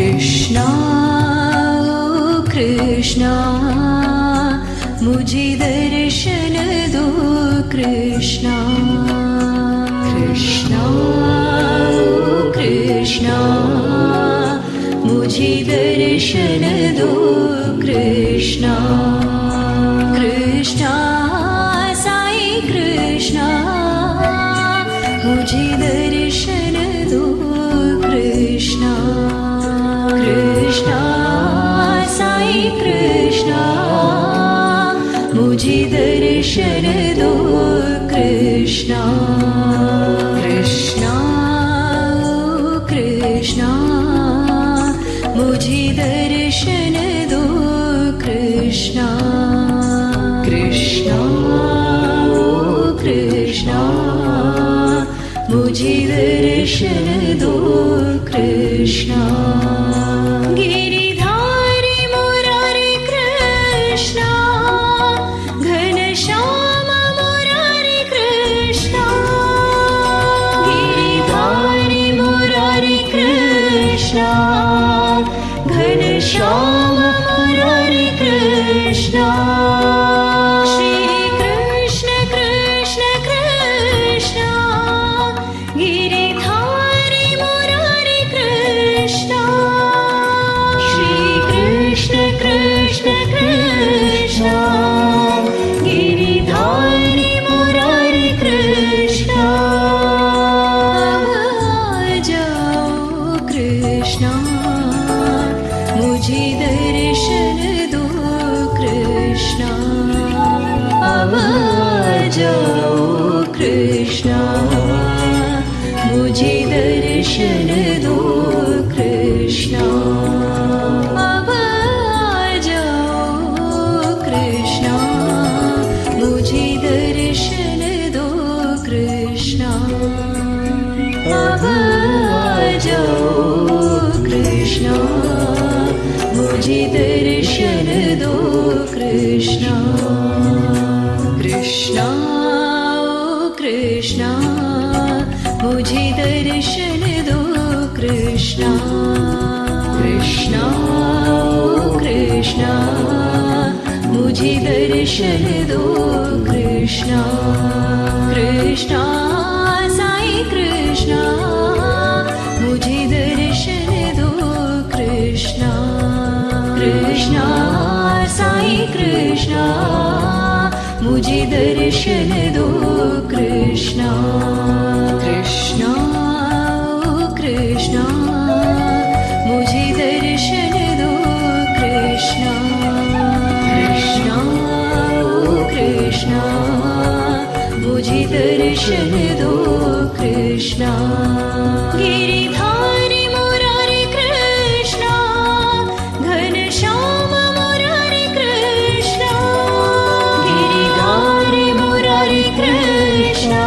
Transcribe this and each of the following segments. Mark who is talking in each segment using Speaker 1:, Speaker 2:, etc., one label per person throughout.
Speaker 1: कृष्णा ओ कृष्णा मुझे दर्शन दो कृष्णा कृष्णा ओ कृष्णा मुझे दर्शन दो कृष्णा कृष्णा साईं कृष्णा मुझे दर्शन दो कृष्णा कृष्णा साईं कृष्णा मुझे दर्शन दो कृष्णा कृष्णा ओ कृष्णा मुझे दर्शन दो कृष्णा कृष्णा ओ कृष्णा मुझे दर्शन दो कृष्णा गिरिधारी मुरारी कृष्णा घनश्याम मुरारी कृष्णा गिरिधारी मुरारी कृष्णा घनश्याम मुरारी कृष्णा श्री कृष्ण कृष्ण कृष्णा गिरिधारी मुरारी कृष्णा श्री कृष्ण कृष्ण कृष्णा गिरिधारी मुरारी कृष्णा जाओ कृष्णा मुझे दर्शन दो कृष्णा अब जाओ कृष्णा मुझे दर्शन दो कृष्णा अब जाओ कृष्णा मुझे दर्शन दो कृष्णा अब जाओ कृष्णा मुझे दर्शन दो कृष्णा कृष्णा ओ कृष्णा मुझे दर्शन दो कृष्णा कृष्णा ओ कृष्णा मुझे दर्शन दो कृष्णा कृष्णा साईं कृष्णा मुझे दर्शन दो कृष्णा कृष्णा साईं कृष्णा मुझे दर्शन दो कृष्णा कृष्णा ओ कृष्णा मुझे दर्शन दो कृष्णा कृष्णा ओ कृष्णा मुझे दर्शन दो कृष्णा गिरिधारी मुरारी कृष्णा घनश्याम मुरारी कृष्णा गिरिधारी मुरारी कृष्णा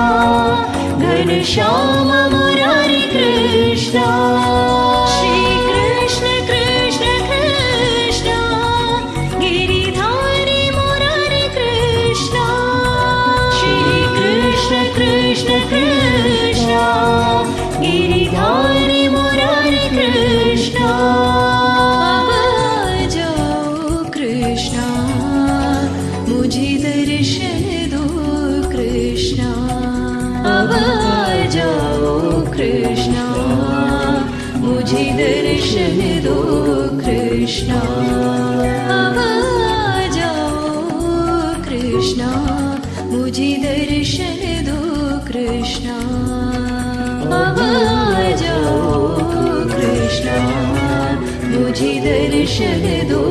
Speaker 1: घनश्याम मुरारी कृष्णा श्री कृष्ण कृष्ण कृष्णा गिरिधारी मुरारी कृष्णा श्री कृष्ण कृष्ण कृष्णा गिरिधारी मुरारी कृष्णा अब जाओ कृष्णा मुझे दर्शन दो कृष्णा अब जाओ कृष्णा मुझे दर्शन दो कृष्णा अब जाओ कृष्णा मुझे दर्शन दो कृष्णा अब जाओ कृष्णा मुझे दर्शन दो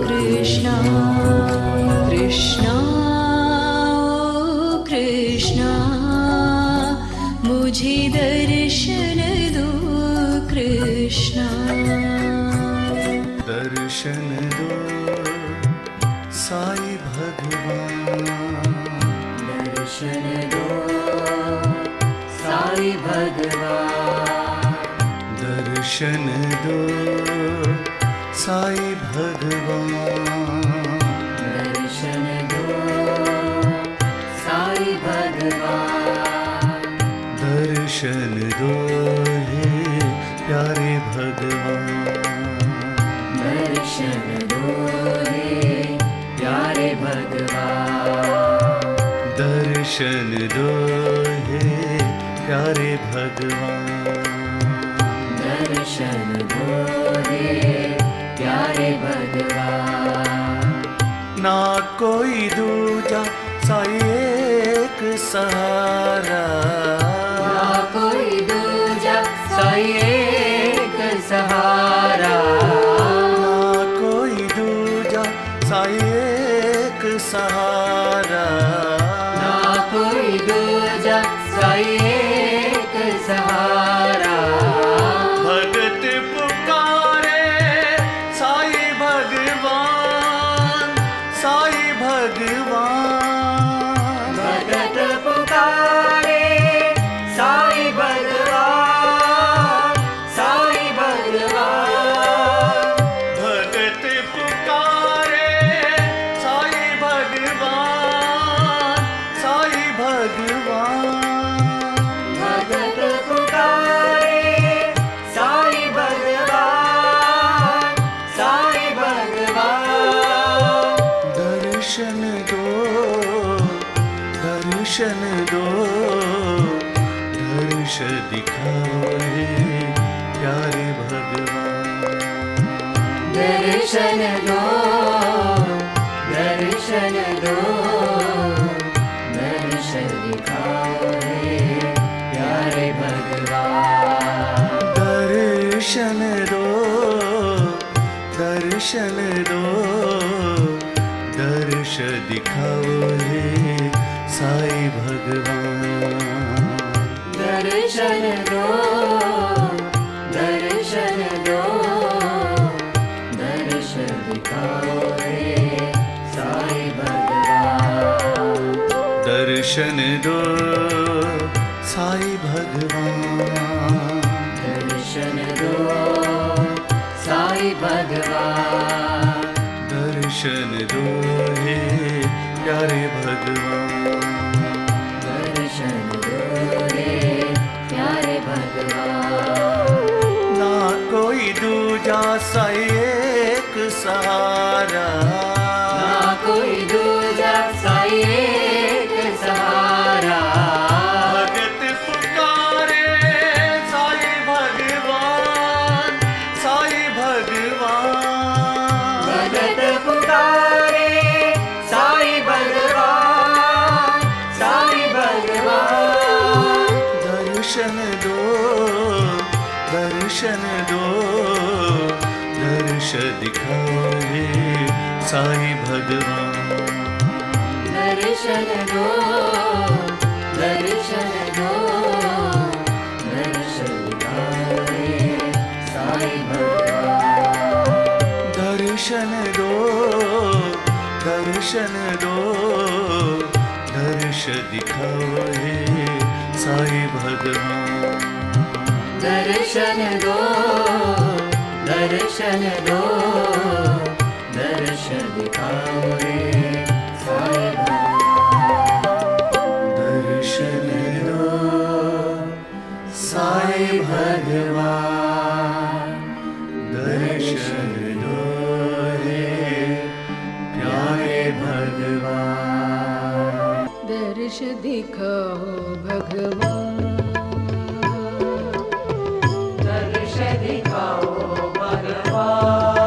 Speaker 1: कृष्णा कृष्णा ओ कृष्णा मुझे दर्शन दो कृष्णा
Speaker 2: दर्शन दो साईं भगवान
Speaker 3: दर्शन दो साईं भगवान
Speaker 2: दर्शन दो साईं भगवान
Speaker 3: दर्शन दो साईं भगवान
Speaker 2: दर्शन दो हे प्यारे भगवान भगवान
Speaker 3: दर्शन दो हे प्यारे भगवान
Speaker 2: दर्शन दो हे प्यारे भगवान
Speaker 3: दर्शन दो हे प्यारे भगवान
Speaker 2: ना कोई दूजा साई एक सहारा
Speaker 3: ना कोई दूजा साई एक सहारा
Speaker 2: ना कोई दूजा साई एक सहारा
Speaker 3: ना कोई दूजा साई एक सहारा
Speaker 2: भगत पुकारे साई भगवान साई भगवान
Speaker 3: भगत पुकारे साई भगवान साई भगवान
Speaker 2: भगत पुकारे साई भगवान साई भगवान
Speaker 3: भगत पुकारे साई भगवान साई भगवान
Speaker 2: दर्शन दो दर्शन दो दर्श दिखाओ हे प्यारे भगवान
Speaker 3: दर्शन दो दर्शन दो दर्शन दिखाओ हे प्यारे भगवान
Speaker 2: दर्शन दो दर्शन दो दर्श दिखाओ हे साई भगवान
Speaker 3: दर्शन दो दर्शन दो दर्शन दिखाओ हे साई भगवान
Speaker 2: दर्शन दो साई भगवान
Speaker 3: दर्शन दो साई भगवान
Speaker 2: दर्शन दो हे प्यारे भगवान
Speaker 3: दर्शन दो रे प्यारे भगवान
Speaker 2: ना कोई दूजा साई एक सहारा
Speaker 3: ना कोई दूजा साई एक सहारा
Speaker 2: भगत पुकारे साई भगवान साई भगवान
Speaker 3: भगत पुकारे साई भगवान साई भगवान
Speaker 2: दर्शन दो दर्शन दो दर्श दिखाओ हे साई भगवान
Speaker 3: दर्शन दो दर्शन दो दर्शन दिखाओ रे साई भगवान
Speaker 2: दर्शन दो दर्शन दो दर्श दिखाओ हे साई भगवान
Speaker 3: दर्शन दो दर्शन दो दर्शन दिखाओ रे साई भगवान
Speaker 2: दर्शन दो साई भगवान दर्शन दो हे प्यारे भगवान
Speaker 1: दर्श दिखाओ भगवान
Speaker 3: दर्श दिखाओ भगवान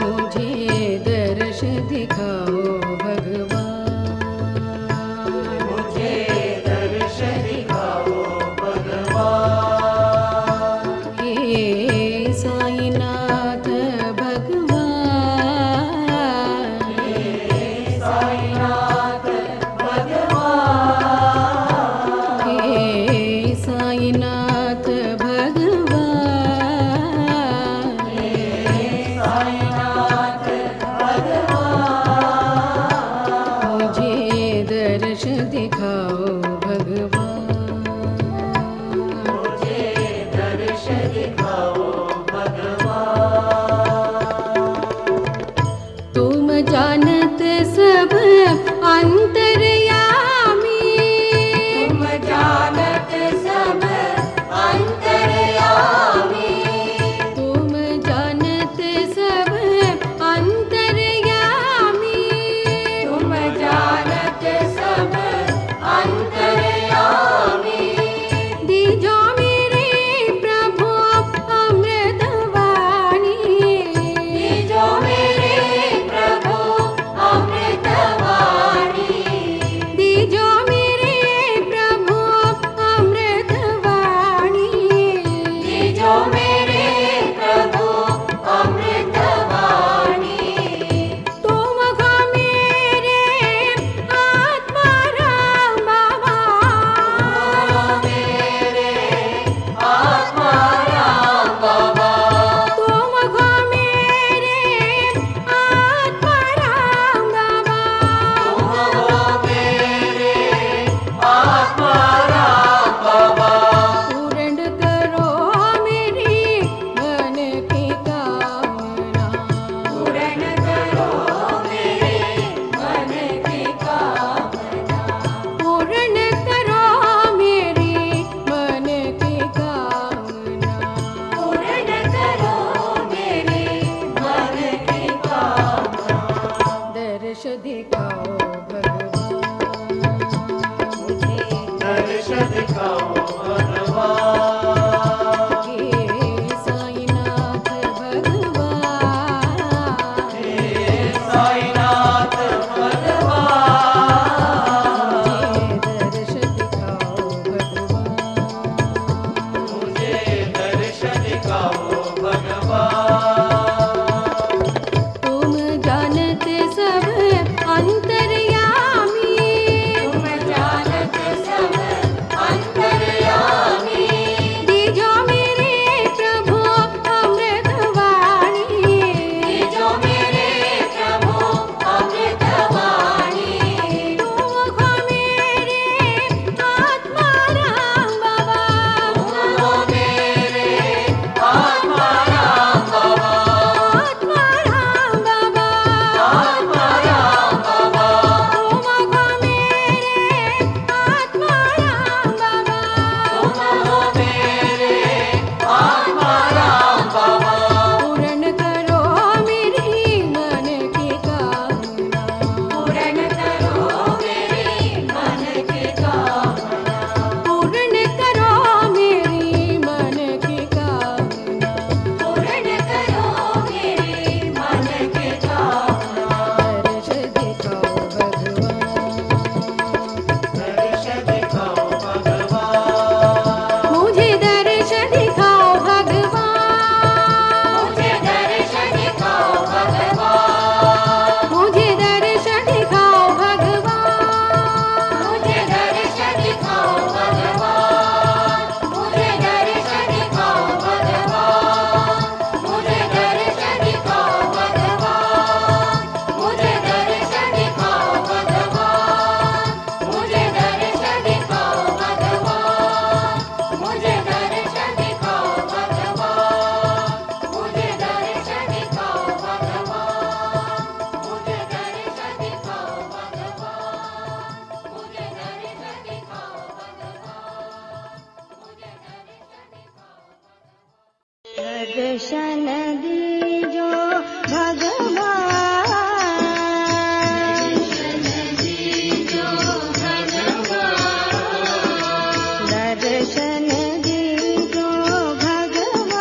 Speaker 1: मुझे दर्श दिखाओ भगवान
Speaker 3: मुझे दर्श दिखाओ भगवान
Speaker 1: हे साईनाथ भगवान
Speaker 3: साईनाथ भगवान
Speaker 1: हे साईनाथ भगवान
Speaker 3: साईनाथ भगवान
Speaker 1: मुझे दर्श दिखाओ भगवान
Speaker 3: मुझे दर्श दिखाओ भगवान
Speaker 1: तुम जानत सब अंतर्यामी
Speaker 3: तुम जानत सब अंतर्यामी
Speaker 1: दिखाओ भगवान,
Speaker 3: मुझे दर्श दिखाओ भगवान,
Speaker 1: हे साईनाथ भगवान,
Speaker 3: हे साईनाथ भगवान,
Speaker 1: मुझे दर्श दिखाओ भगवान।
Speaker 3: मुझे दर्श दिखाओ भगवान,
Speaker 1: तुम जानते सब अंतर्यामी,
Speaker 3: तुम जानते सब अंतर्यामी,
Speaker 1: दीजो मेरे प्रभु अमृतवाणी,
Speaker 3: जो मेरे प्रभु अमृतवाणी,
Speaker 1: तुम हो मेरे आत्माराम बाबा,
Speaker 3: तुम हो मेरे आत्माराम बाबा,
Speaker 1: आत्माराम बाबा,
Speaker 3: आत्माराम बाबा,
Speaker 1: तुम हो मेरे आत्माराम बाबा,
Speaker 3: तुम हो मेरे आत्माराम बाबा,
Speaker 1: पूर्ण करो मेरी मन की कामना,
Speaker 3: पूर्ण करो मेरी मन की कामना,
Speaker 1: पूर्ण करो मेरी मन की कामना,
Speaker 3: पूर्ण करो मेरी मन की कामना,
Speaker 1: दर्श दिखाओ भगवान,
Speaker 3: दर्श दिखाओ भगवान,
Speaker 1: मुझे दर्श दिखाओ भगवान,
Speaker 3: मुझे दर्श दिखाओ भगवान,
Speaker 1: मुझे दर्श दिखाओ भगवान,
Speaker 3: मुझे दर्श दिखाओ भगवान, मुझे दर्श दिखाओ भगवान, मुझे दर्श दिखाओ भगवान, मुझे दर्श दिखाओ भगवान, मुझे दर्श दिखाओ भगवान, मुझे दर्श दिखाओ भगवान, मुझे दर्श दिखाओ भगवान, मुझे दर्श दिखाओ भगवान, मुझे दर्श दिखाओ भगवान,
Speaker 1: दर्शन दीजो भगवान, दर्शन दीजो भगवान,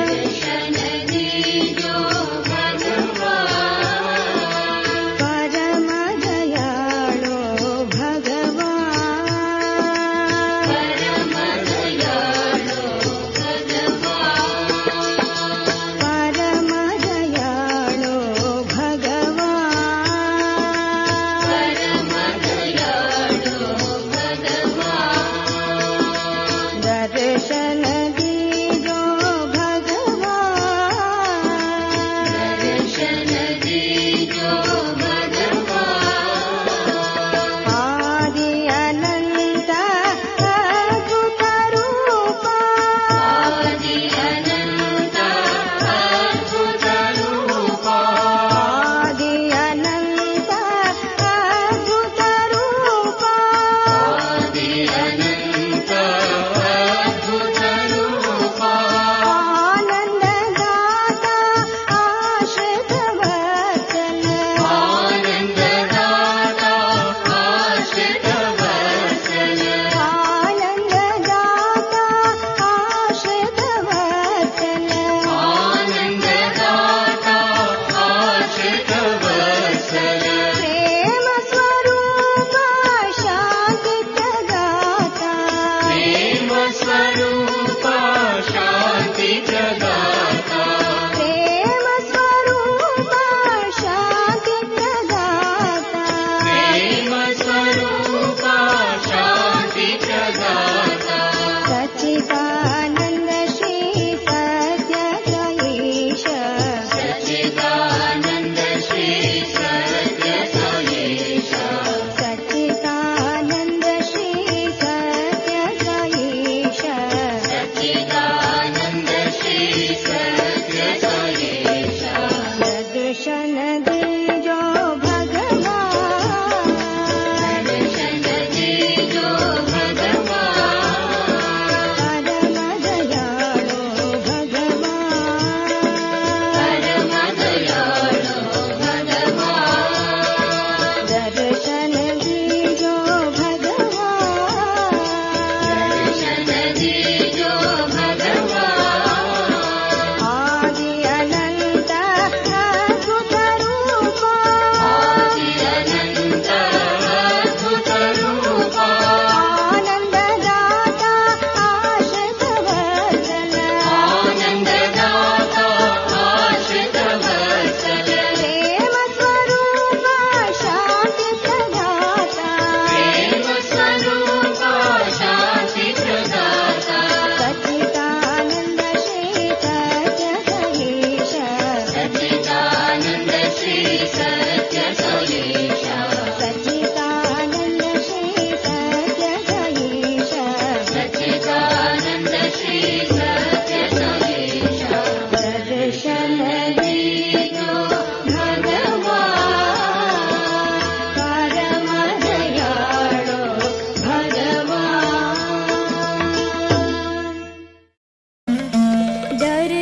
Speaker 1: दर्शन दीजो भगवान, परम दयाळो भगवान, परम दयाळो भगवान,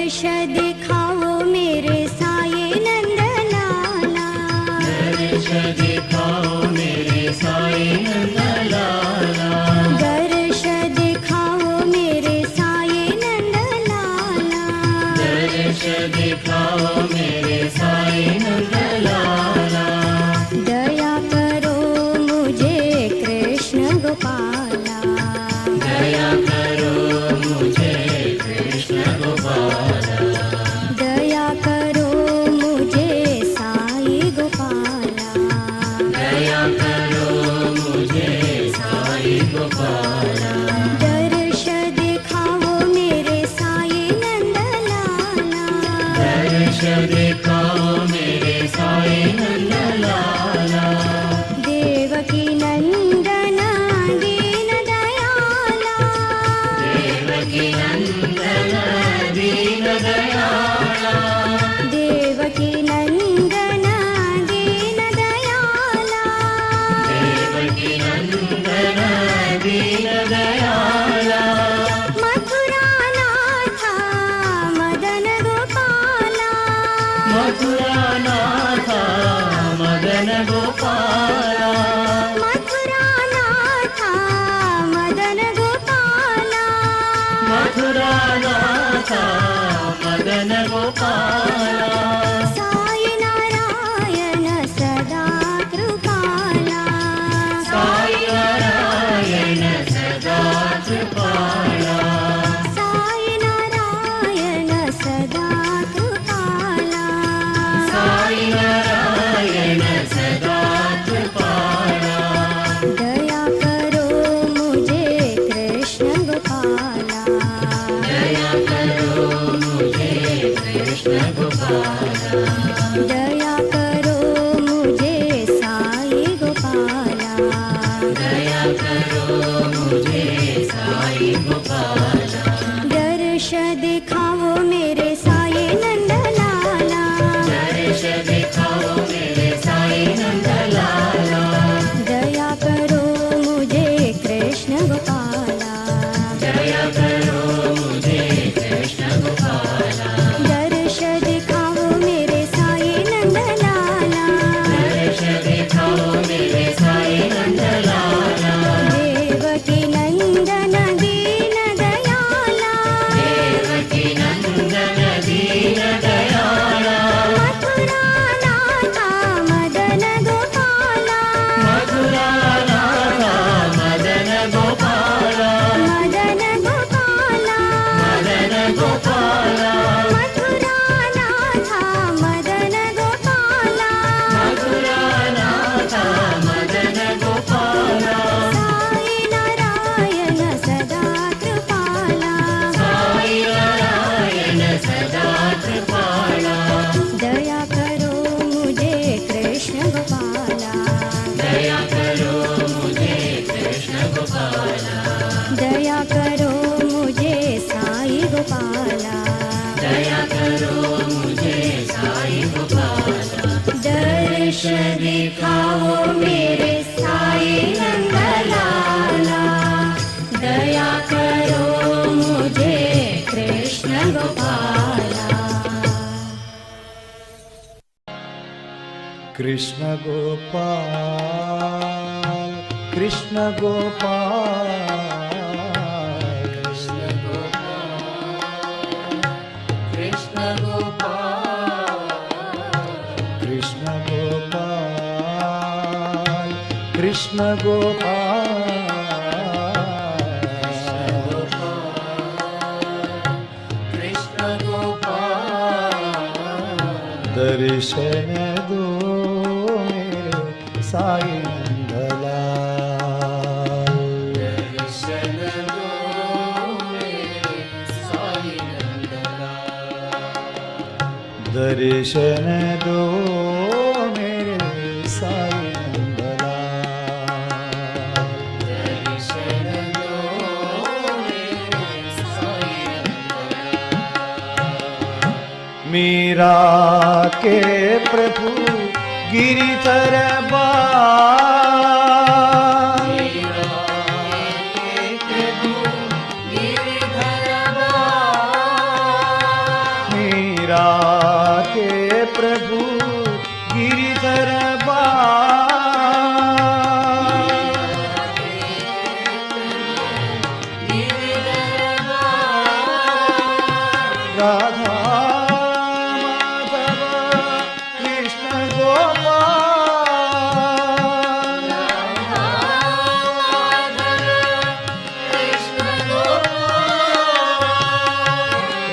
Speaker 1: दर्श दिखाओ मेरे साये नंद लाला,
Speaker 2: दर्श दिखाओ मेरे साई नंद लाला,
Speaker 1: दर्श दिखाओ मेरे साये नंद लाला,
Speaker 2: दर्श दिखाओ मेरे साई नंद लाला,
Speaker 1: दया करो मुझे कृष्ण गोपाला,
Speaker 2: दया करो मुझे कृष्ण गोपाला,
Speaker 1: दया करो मुझे साई गोपाला,
Speaker 2: दया करो मुझे साई गोपाला,
Speaker 1: दर्श दिखाओ मेरे साये नंद लाला,
Speaker 2: दर्श दिखाओ मेरे साई नंद लाला,
Speaker 1: देवकी नंदन दीन दयाला,
Speaker 2: देवकी नंदन दीन दयाला,
Speaker 1: देवकी नंदन दीन दयाला,
Speaker 2: देवकी नंदन दीन दयाला,
Speaker 1: मथुरा नाथा मदन गोपाला,
Speaker 2: मथुरा नाथा मदन गोपाला,
Speaker 1: मथुरा नाथा मदन गोपाला,
Speaker 2: मथुरा नाथा मदन गोपाला,
Speaker 1: साई नारायण सदा कृपाला,
Speaker 2: साई नारायण सदा कृपाला,
Speaker 1: साई नारायण सदा कृपाला,
Speaker 2: साई नारायण सदा कृपाला,
Speaker 1: दया करो मुझे कृष्ण गोपाला,
Speaker 2: दया करो मुझे कृष्ण गोपाला,
Speaker 1: दया करो मुझे साई गोपाला,
Speaker 2: दया करो मुझे साई गोपाला,
Speaker 1: दर्श दिखाओ मेरे साये नंद लाला,
Speaker 2: दर्श दिखाओ मेरे साई नंद लाला,
Speaker 1: दया करो मुझे कृष्ण गोपाला,
Speaker 2: दया करो मुझे कृष्ण गोपाला,
Speaker 1: दर्श दिखाओ मेरे साये नंद लाला,
Speaker 2: दर्श दिखाओ मेरे साई नंद लाला,
Speaker 1: देवकी नंदन दीन दयाला,
Speaker 2: देवकी नंदन दीन दयाला,
Speaker 1: मथुरा नाथा मदन गोपाला,
Speaker 2: मथुरा नाथा मदन गोपाला,
Speaker 1: मदन गोपाला,
Speaker 2: मदन गोपाला,
Speaker 1: मथुरा नाथा मदन गोपाला,
Speaker 2: मथुरा नाथा मदन गोपाला,
Speaker 1: साई नारायण सदा कृपाला,
Speaker 2: साई नारायण सदा कृपाला,
Speaker 1: दया करो मुझे कृष्ण गोपाला,
Speaker 2: दया करो मुझे कृष्ण गोपाला,
Speaker 1: दया करो मुझे साई गोपाला,
Speaker 2: दया करो मुझे साई गोपाला,
Speaker 1: दर्श दिखाओ मेरे साई नंद लाला, दया करो मुझे कृष्ण गोपाला,
Speaker 4: कृष्ण गोपाल कृष्ण गोपाल
Speaker 2: कृष्ण गोपाल, कृष्ण गोपाल,
Speaker 4: कृष्ण गोपाल कृष्ण गोपाल
Speaker 2: कृष्ण गोपाल,
Speaker 4: दर्शन दो मेरे साई नंदलाल,
Speaker 2: दर्शन दो मेरे साई नंदलाल,
Speaker 4: दर्शन दो मेरे साई नंदलाल,
Speaker 2: दर्शन दो मेरे साई नंदलाल,
Speaker 4: मीरा के प्रभु गिरिधर बाल,
Speaker 2: मीरा के प्रभु गिरिधर बाल,
Speaker 4: मीरा के प्रभु गिरिधर बार राधा माधव कृष्ण गोपाल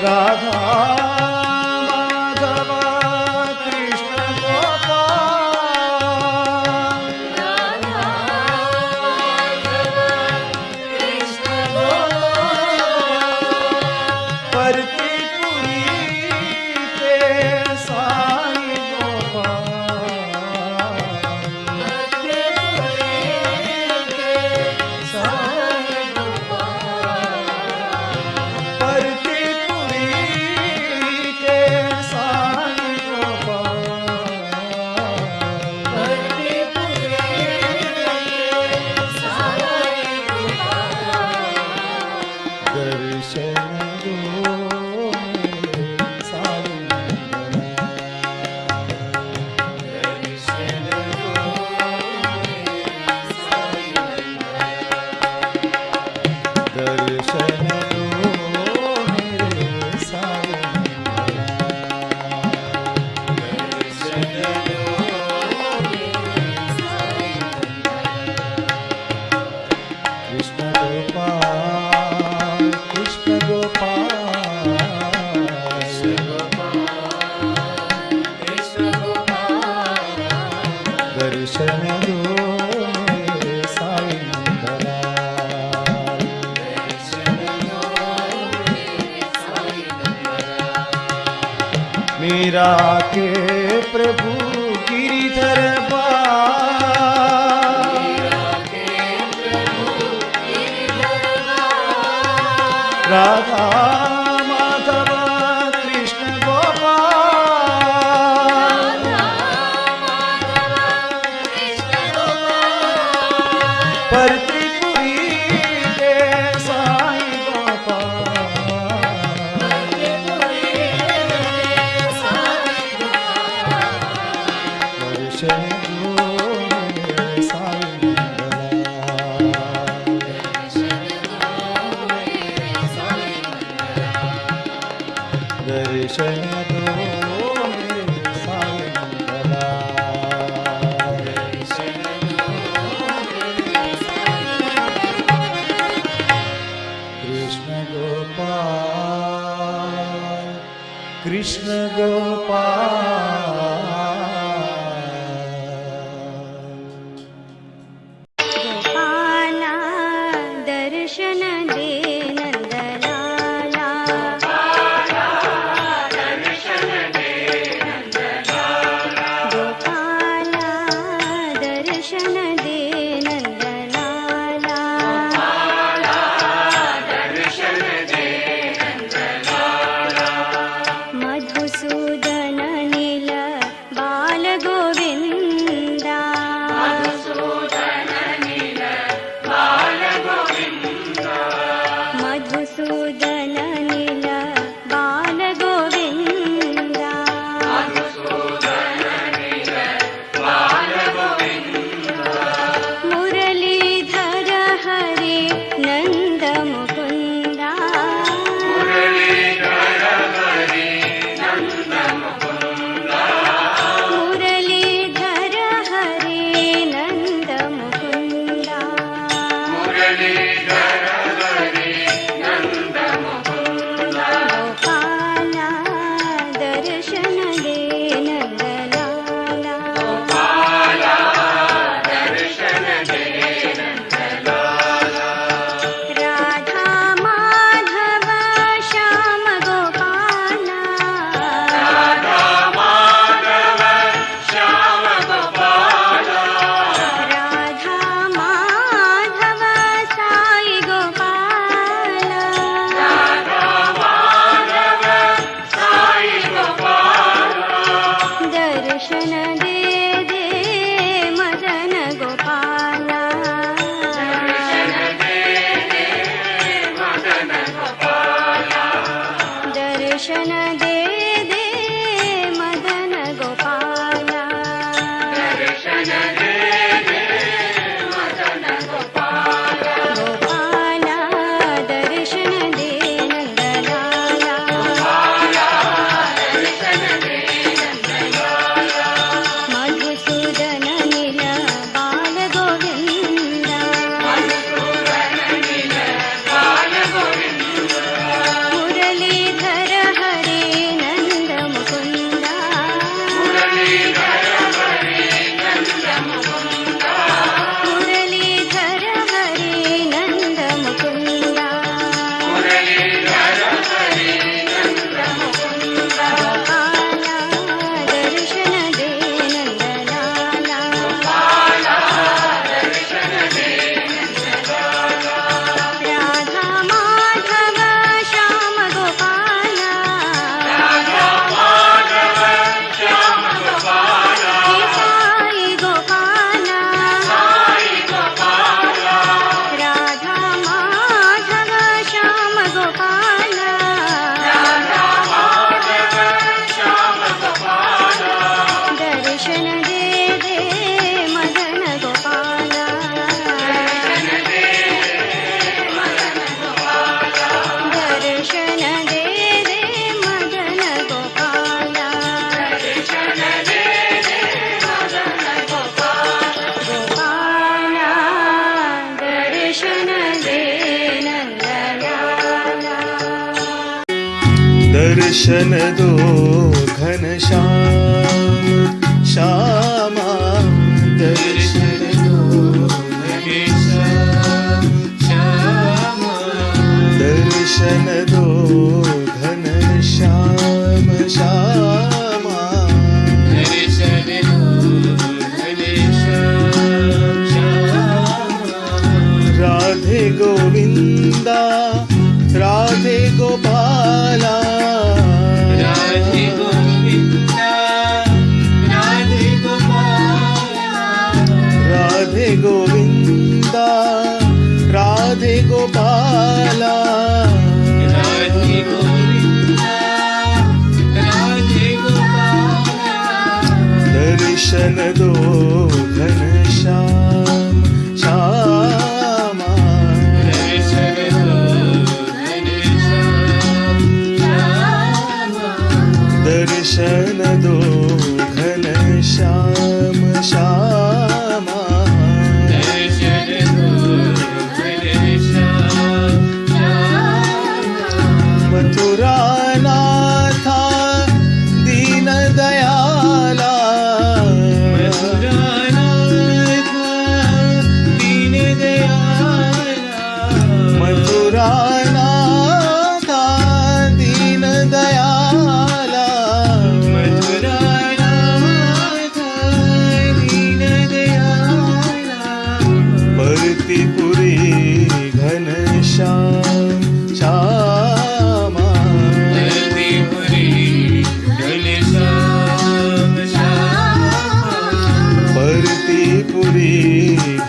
Speaker 4: राधा माधव कृष्ण गोपाल परतीपुरी के साईं परतीपुरी के साईं दर्शन दो साईं दर्शन दो मेरे साईं कृष्ण गोपाल कृष्ण गोपाल दर्शन दो मेरे साईं मीरा के प्रभु गिरिधर राधा माधव कृष्ण गोपाल परतीपुरी के साईं दर्शन दो मेरे साईं दर्शन दो मेरे साईं कृष्ण गोपाल कृष्ण गोपाल
Speaker 1: गोपाला दर्शन दे नंदलाला गोपाला दर्शन दे नंदलाला मधुसूदन नील बाल गोविंदा मधुसूदन नील बाल गोविंदा मुरलीधर हरे नंद मुकुंदा मुरलीधर हरे नंद मुकुंदा गोपाला दर्शन दे नंदलाला राधा माधव श्याम गोपाला राधा माधव साई गोपाला दर्शन दे दे मदन गोपाला दर्शन दे दे
Speaker 4: दर्शन दो घनश्याम श्यामा दर्शन दो
Speaker 2: घनश्याम श्यामा
Speaker 4: दर्शन दो घनश्याम श्यामा
Speaker 2: दर्शन दो घनश्याम श्यामा
Speaker 4: राधे गोविंदा राधे गोपाला
Speaker 2: राधे गोविंदा राधे गोपाला
Speaker 4: राधे गोविंदा राधे गोपाला
Speaker 2: राधे गोविंदा राधे गोपाला
Speaker 4: दर्शन दो घनश्याम श्यामा
Speaker 2: दर्शन दो घनश्याम श्यामा
Speaker 4: दर्शन दो घनश्याम श्यामा
Speaker 2: दर्शन दो घनश्याम श्यामा
Speaker 4: मथुरा नाथा दीन दयाला
Speaker 2: मथुरानाथ दीनदयाला
Speaker 4: मथुरा नाथा दीन दयाला
Speaker 2: मथुरानाथ दीनदयाला
Speaker 4: परतीपुरी घनश्याम श्यामा
Speaker 2: परतीपुरी घनश्याम श्यामा
Speaker 4: परतीपुरी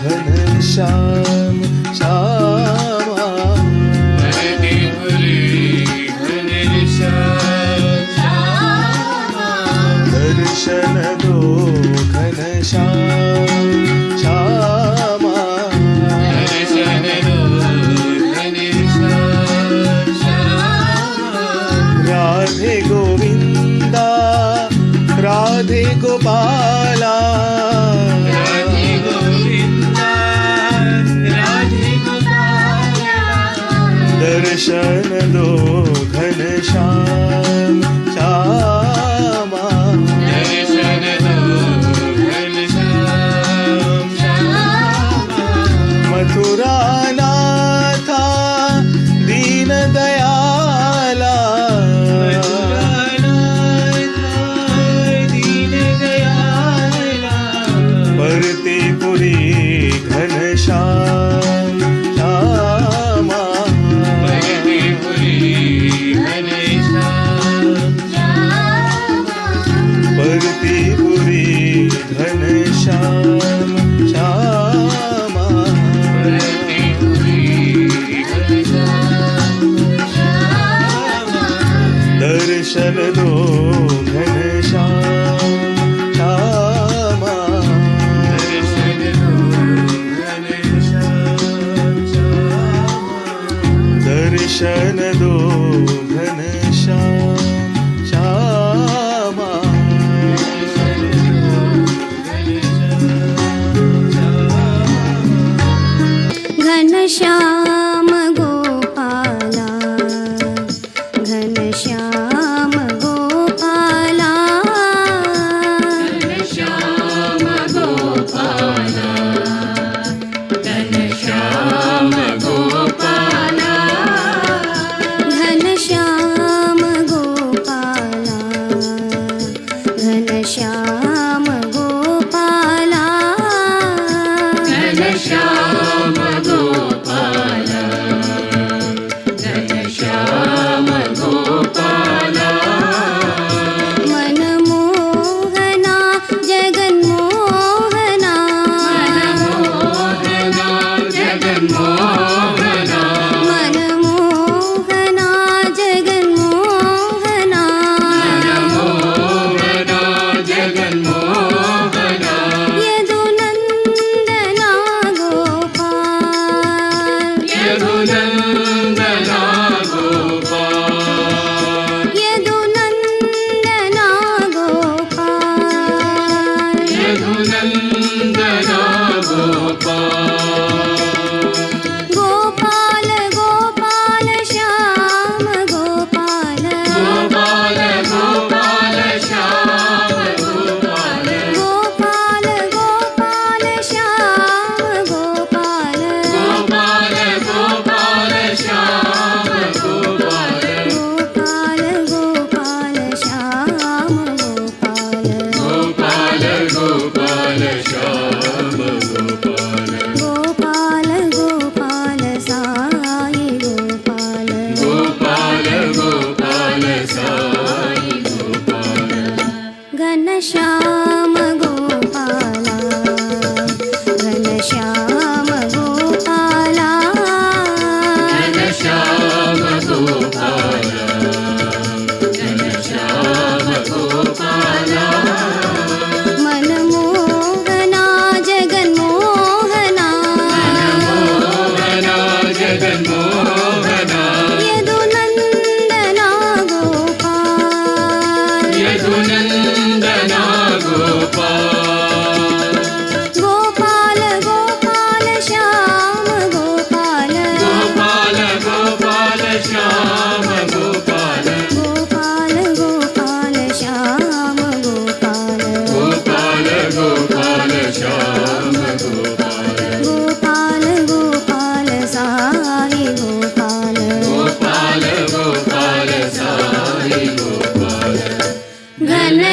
Speaker 4: घनश्याम श्यामा
Speaker 2: परतीपुरी घनश्याम श्यामा
Speaker 4: दर्शन दो घनश्याम श्यामा
Speaker 2: दर्शन दो घनश्याम श्यामा
Speaker 4: राधे गोविंदा राधे गोपाला
Speaker 2: राधे गोविंदा राधे गोपाला
Speaker 4: दर्शन दो घनश्याम श्यामा
Speaker 2: दर्शन दो घनश्याम श्यामा
Speaker 4: मथुरा नाथा दीन दयाला
Speaker 2: मथुरानाथ दीनदयाला
Speaker 4: परतीपुरी घनश्याम श्यामा
Speaker 2: परतीपुरी घनश्याम श्यामा
Speaker 4: परतीपुरी घनश्याम श्यामा
Speaker 2: परतीपुरी घनश्याम श्यामा
Speaker 4: दर्शन दो घनश्याम श्यामा
Speaker 2: दर्शन दो घनश्याम श्यामा
Speaker 4: दर्शन दो घनश्याम श्यामा
Speaker 1: घनश्याम गोपाला घनश्याम गोपाला
Speaker 2: घनश्याम गोपाला घनश्याम गोपाला
Speaker 1: घनश्याम गोपाला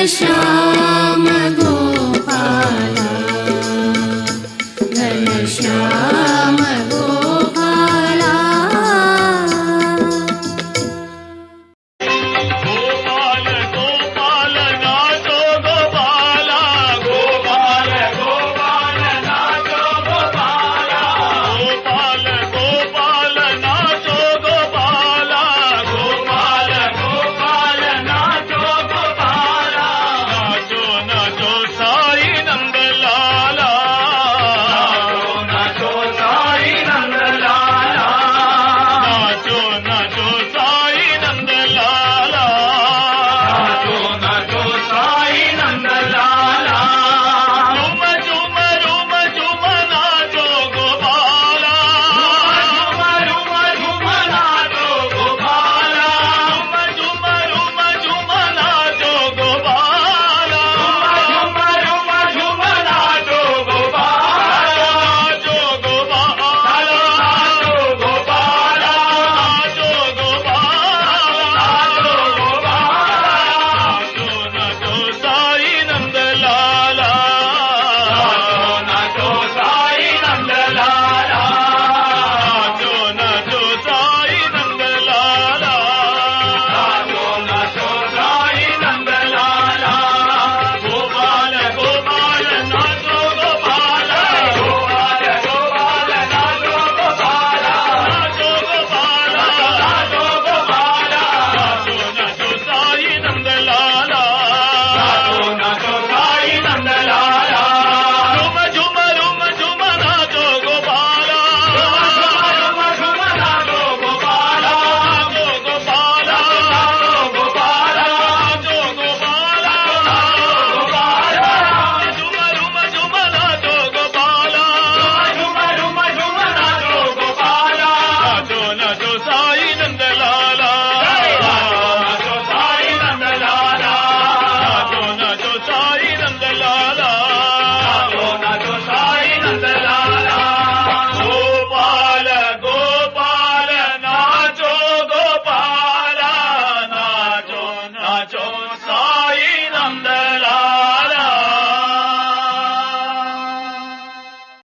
Speaker 1: श्यामा